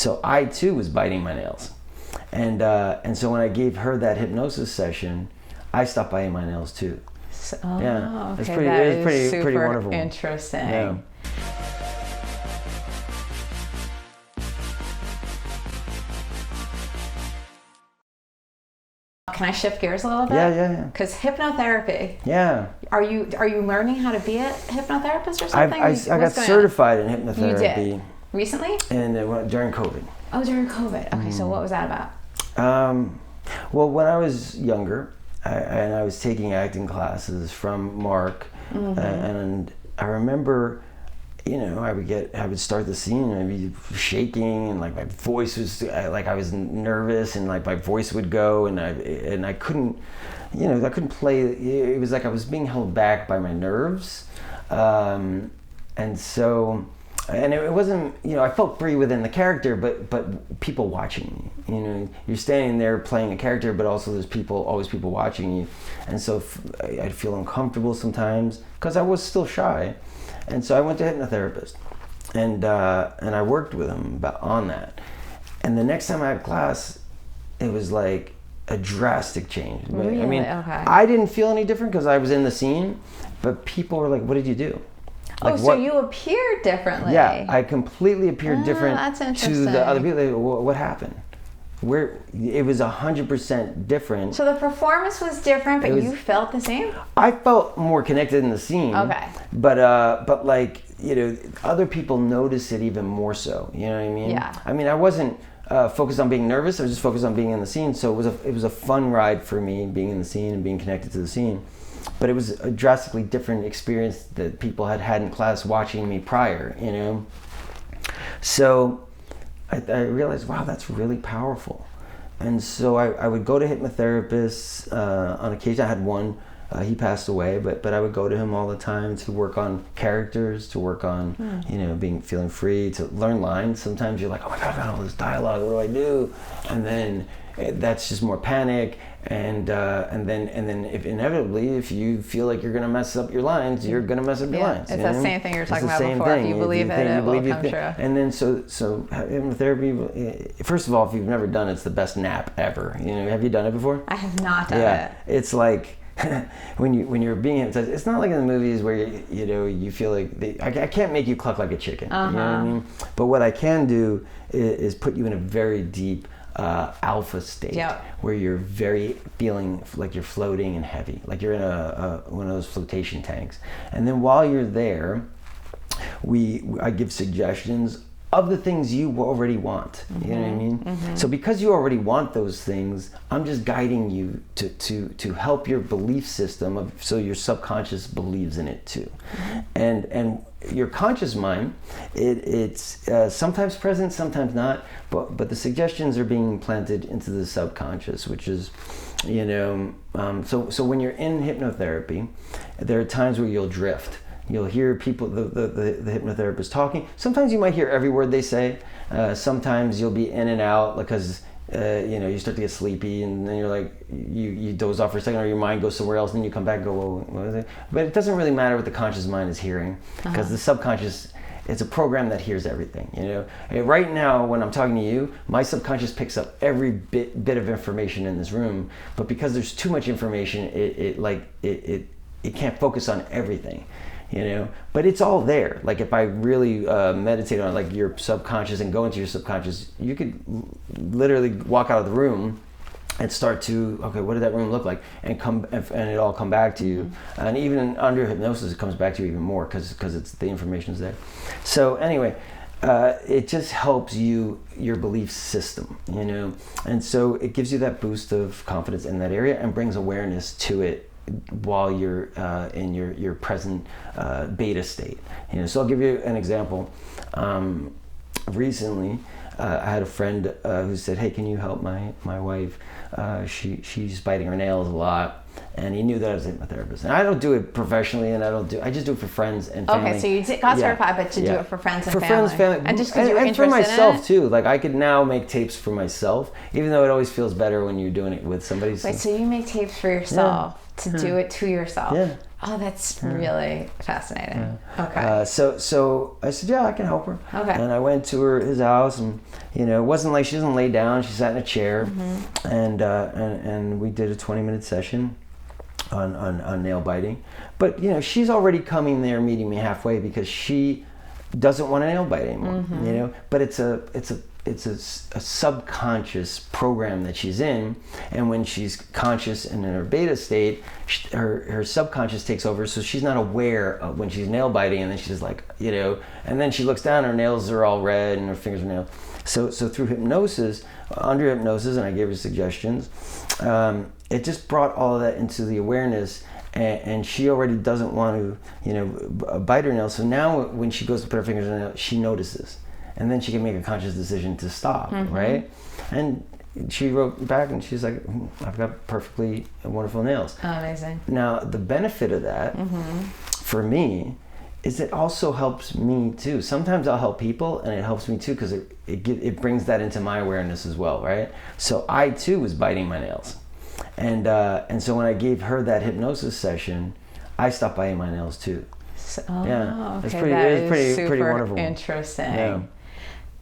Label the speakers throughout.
Speaker 1: So I too was biting my nails. And so when I gave her that hypnosis session, I stopped biting my nails too.
Speaker 2: Okay.
Speaker 1: It's
Speaker 2: Pretty
Speaker 1: wonderful.
Speaker 2: Interesting.
Speaker 1: Yeah.
Speaker 2: Can I shift gears a little bit?
Speaker 1: Yeah.
Speaker 2: Because hypnotherapy.
Speaker 1: Yeah.
Speaker 2: Are you learning how to be a hypnotherapist or something?
Speaker 1: I got certified in hypnotherapy.
Speaker 2: You did? Recently?
Speaker 1: And during COVID.
Speaker 2: Oh, during COVID. Okay, so what was that about?
Speaker 1: Well, when I was younger, I was taking acting classes from Mark, and I remember, I would start the scene and I'd be shaking, and like my voice was like I was nervous, and like my voice would go, and I couldn't, I couldn't play. It was like I was being held back by my nerves, and so. And it wasn't, I felt free within the character, but people watching me. You're standing there playing a character, but also there's always people watching you. And so I'd feel uncomfortable sometimes because I was still shy. And so I went to a hypnotherapist, and I worked with him on that. And the next time I had class, it was like a drastic change.
Speaker 2: Really?
Speaker 1: I mean,
Speaker 2: Okay.
Speaker 1: I didn't feel any different because I was in the scene, but people were like, "What did you do?" Like,
Speaker 2: so you appeared differently.
Speaker 1: Yeah, I completely appeared different
Speaker 2: that's
Speaker 1: to the other people. They, what happened? It was 100% different.
Speaker 2: So the performance was different, but you felt the same?
Speaker 1: I felt more connected in the scene.
Speaker 2: Okay.
Speaker 1: But like, other people noticed it even more so. You know what I mean?
Speaker 2: Yeah.
Speaker 1: I mean, I wasn't focused on being nervous. I was just focused on being in the scene. So it was a fun ride for me, being in the scene and being connected to the scene. But it was a drastically different experience that people had in class watching me prior, So I realized, wow, that's really powerful. And so I would go to hypnotherapists on occasion. I had one, he passed away, but I would go to him all the time to work on characters, to work on, feeling free, to learn lines. Sometimes you're like, oh my God, I got all this dialogue, what do I do? And then that's just more panic. And then if inevitably, if you feel like you're gonna mess up your lines, you're gonna mess up your lines.
Speaker 2: It's that same thing you were talking about before. If you believe it will come true.
Speaker 1: And then so hypnotherapy, first of all, if you've never done it, it's the best nap ever. Have you done it before?
Speaker 2: I have not done it.
Speaker 1: It's like when you're being hypnotized, it's not like in the movies where you feel like I can't make you cluck like a chicken. You know what I mean? But what I can do is put you in a very deep alpha state, where you're very feeling like you're floating and heavy, like you're in one of those flotation tanks. And then while you're there, I give suggestions of the things you already want. You know what I mean? So because you already want those things, I'm just guiding you to help your belief system so your subconscious believes in it too. And your conscious mind, it's sometimes present, sometimes not, but the suggestions are being planted into the subconscious, which is, so when you're in hypnotherapy, there are times where you'll drift. You'll hear people, the hypnotherapist talking. Sometimes you might hear every word they say. Sometimes you'll be in and out because you start to get sleepy, and then you're like, you doze off for a second, or your mind goes somewhere else, and then you come back and go, well, what is it? But it doesn't really matter what the conscious mind is hearing, because the subconscious, it's a program that hears everything. Right now, when I'm talking to you, my subconscious picks up every bit of information in this room, but because there's too much information, it can't focus on everything. But it's all there. Like if I really meditate on like your subconscious and go into your subconscious, you could literally walk out of the room and start to, okay, what did that room look like? And it all come back to you. And even under hypnosis, it comes back to you even more because the information's there. So anyway, it just helps your belief system, and so it gives you that boost of confidence in that area and brings awareness to it while you're in your present beta state. So I'll give you an example. Recently, I had a friend who said, "Hey, can you help my wife? She's biting her nails a lot." And he knew that I was a hypnotherapist. And I don't do it professionally, and I just do it for friends and family.
Speaker 2: Okay, so you got certified, but to do it for friends and family. For friends, family.
Speaker 1: And just because you were interested in it? And for myself, too. Like, I could now make tapes for myself, even though it always feels better when you're doing it with somebody.
Speaker 2: Wait, so you make tapes for yourself to do it to yourself?
Speaker 1: Yeah.
Speaker 2: Oh, that's really fascinating. Okay.
Speaker 1: So I said, yeah, I can help her.
Speaker 2: Okay.
Speaker 1: And I went to his house, and it wasn't like she doesn't lay down. She sat in a chair, and we did a 20-minute session on nail biting. But she's already coming there, meeting me halfway, because she doesn't want to nail bite anymore. But it's a subconscious program that she's in, and when she's conscious and in her beta state, her subconscious takes over, so she's not aware of when she's nail biting, and then she's like, and then she looks down, her nails are all red and her fingers are nailed. So through hypnosis, under hypnosis, and I gave her suggestions, it just brought all of that into the awareness. And she already doesn't want to, bite her nails. So now when she goes to put her fingers in her nail, she notices. And then she can make a conscious decision to stop, right? And she wrote back and she's like, I've got perfectly wonderful nails.
Speaker 2: Oh, amazing.
Speaker 1: Now, the benefit of that, for me, is it also helps me too. Sometimes I'll help people and it helps me too, because it brings that into my awareness as well, right? So I too was biting my nails. And so when I gave her that hypnosis session, I stopped biting my nails too.
Speaker 2: Okay.
Speaker 1: It's pretty wonderful.
Speaker 2: Interesting.
Speaker 1: Yeah.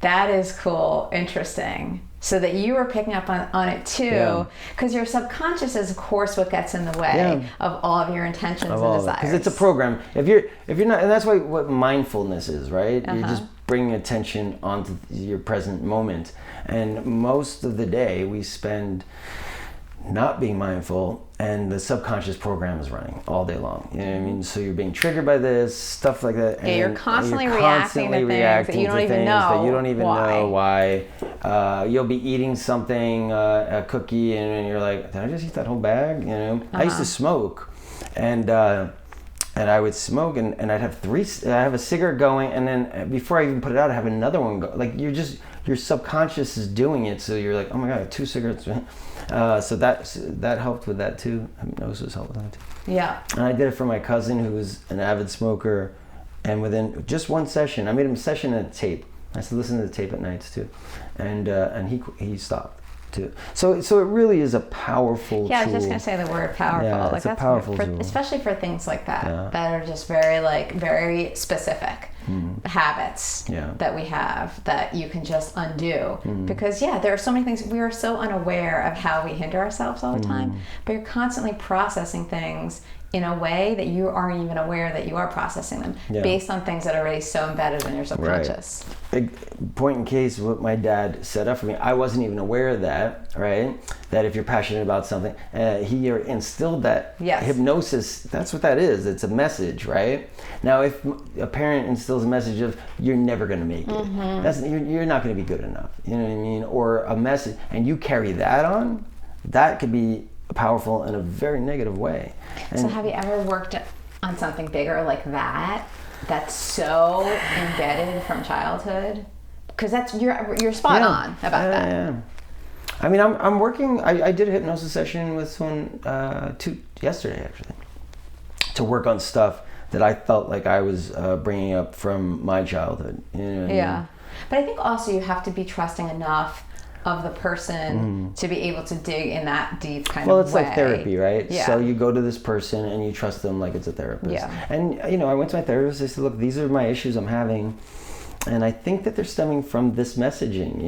Speaker 2: That is cool. Interesting. So that you were picking up on it too, because your subconscious is, of course, what gets in the way of all of your intentions and desires.
Speaker 1: Because it's a program. If you're not, and that's what mindfulness is, right? You're just bringing attention onto your present moment. And most of the day we spend not being mindful, and the subconscious program is running all day long. You know what I mean? So you're being triggered by this, stuff like that.
Speaker 2: Yeah, you're constantly reacting to things that you don't even know
Speaker 1: why. You'll be eating something, a cookie, and you're like, did I just eat that whole bag? I used to smoke, and I would smoke, and I'd have I have a cigarette going, and then before I even put it out, I have another one go. Like your subconscious is doing it, so you're like, oh my god, I have 2 cigarettes. So that helped with that too. Hypnosis helped with that too.
Speaker 2: Yeah.
Speaker 1: And I did it for my cousin, who was an avid smoker, and within just one session, I made him a session and a tape. I said, listen to the tape at nights too, and he stopped too. So it really is a powerful tool.
Speaker 2: I was just gonna say the word powerful.
Speaker 1: Yeah, it's a powerful tool,
Speaker 2: especially for things like that that are just very specific habits that we have that you can just undo. Because there are so many things, we are so unaware of how we hinder ourselves all the time, but you're constantly processing things in a way that you aren't even aware that you are processing them based on things that are already so embedded in your subconscious.
Speaker 1: Big point in case, what my dad set up for me, I wasn't even aware of that, right? That if you're passionate about something, he instilled that hypnosis, that's what that is. It's a message, right? Now, if a parent instills a message of, you're never going to make it, you're not going to be good enough, you know what I mean? Or a message, and you carry that on, that could be powerful in a very negative way. And
Speaker 2: so have you ever worked on something bigger like that, that's so embedded from childhood? Because that's you're spot on about that.
Speaker 1: Yeah. I mean, I'm working. I did a hypnosis session with someone yesterday actually, to work on stuff that I felt like I was bringing up from my childhood. You know what I mean?
Speaker 2: But I think also you have to be trusting enough of the person to be able to dig in that deep kind of way.
Speaker 1: Well, it's like therapy, right? Yeah. So you go to this person and you trust them like it's a therapist.
Speaker 2: Yeah.
Speaker 1: And I went to my therapist. I said, look, these are my issues I'm having, and I think that they're stemming from this messaging,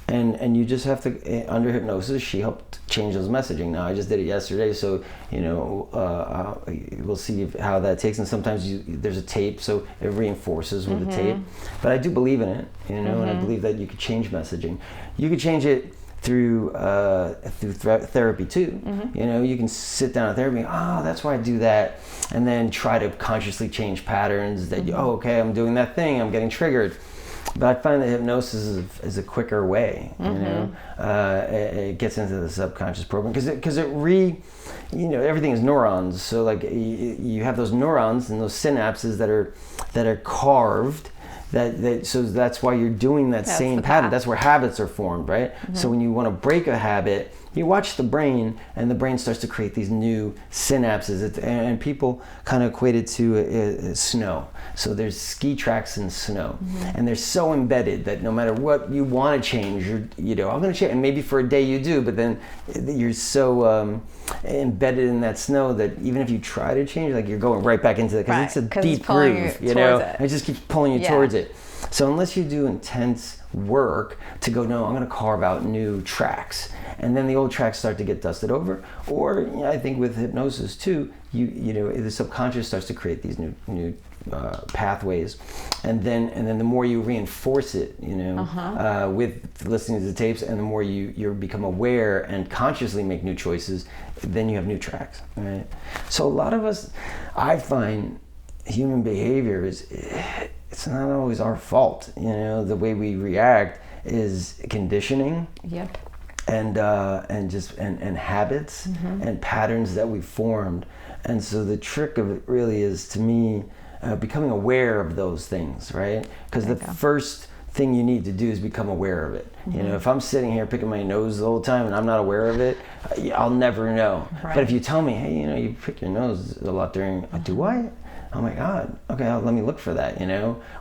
Speaker 1: and you just have to, under hypnosis, she helped change those messaging. Now, I just did it yesterday, so we'll see how that takes. And sometimes there's a tape, so it reinforces with the tape. But I do believe in it, and I believe that you could change messaging. You could change it through therapy too. You can sit down at therapy, that's why I do that, and then try to consciously change patterns that okay, I'm doing that thing, I'm getting triggered. But I find that hypnosis is a quicker way. It gets into the subconscious program because everything is neurons. So like you have those neurons and those synapses that are carved So that's why you're doing that same pattern. That's where habits are formed, right? Mm-hmm. So when you want to break a habit, you watch the brain, and the brain starts to create these new synapses. And people kind of equate it to snow. So there's ski tracks in snow, and they're so embedded that no matter what you want to change, I'm going to change. And maybe for a day you do, but then you're so embedded in that snow that even if you try to change, like you're going right back into it because it's a deep groove, it just keeps pulling you towards it. So unless you do intense work to go, no, I'm going to carve out new tracks, and then the old tracks start to get dusted over, or I think with hypnosis too, the subconscious starts to create these new pathways, and then the more you reinforce it, with listening to the tapes, and the more you become aware and consciously make new choices, then you have new tracks, right? So a lot of us, I find, human behavior it's not always our fault. The way we react is conditioning.
Speaker 2: Yep. And
Speaker 1: habits and patterns that we've formed. And so the trick of it really is, to me, becoming aware of those things, right? Because the first thing you need to do is become aware of it. If I'm sitting here picking my nose the whole time and I'm not aware of it, I'll never know. Right. But if you tell me, hey, you pick your nose a lot during, do I? Oh my God, okay, let me look for that,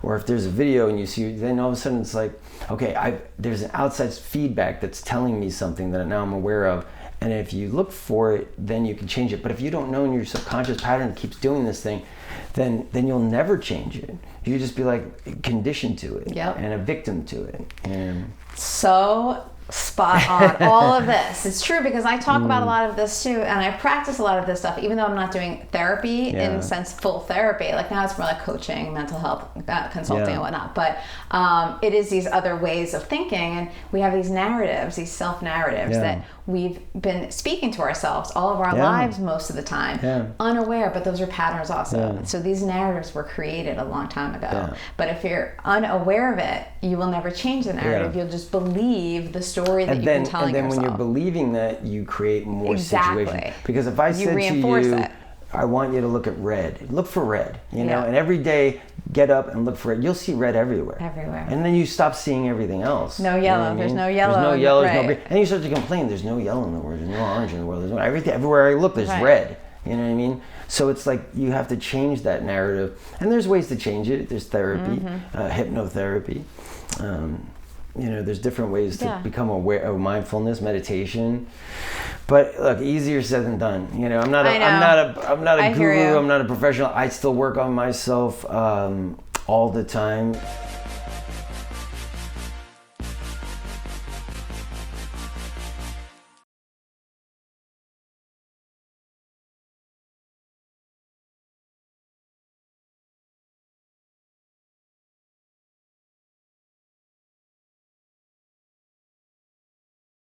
Speaker 1: Or if there's a video and you see, then all of a sudden it's like, okay, there's an outside feedback that's telling me something that now I'm aware of. And if you look for it, then you can change it. But if you don't know, and your subconscious pattern keeps doing this thing, then you'll never change it. You just be like conditioned to it and a victim to it.
Speaker 2: So spot on. All of this. It's true, because I talk about a lot of this too, and I practice a lot of this stuff, even though I'm not doing therapy in the sense full therapy. Like now it's more like coaching, mental health consulting and whatnot. But it is these other ways of thinking, and we have these narratives, these self-narratives that we've been speaking to ourselves all of our lives most of the time, unaware, but those are patterns also. So these narratives were created a long time ago. But if you're unaware of it, you will never change the narrative. You'll just believe the story that you've been telling yourself.
Speaker 1: And then when you're believing that, you create more situations. Because if I said to you, I want you to look at red. Look for red, and every day get up and look for it. You'll see red everywhere. And then you stop seeing everything else.
Speaker 2: No yellow. There's no yellow.
Speaker 1: There's no yellow. There's no green. And you start to complain. There's no yellow in the world. There's no orange in the world. There's no everything. Everywhere I look, there's red. You know what I mean? So it's like you have to change that narrative. And there's ways to change it. There's therapy, hypnotherapy. There's different ways to become aware of mindfulness, meditation. But look, easier said than done. I'm not a guru. I'm not a professional. I still work on myself all the time.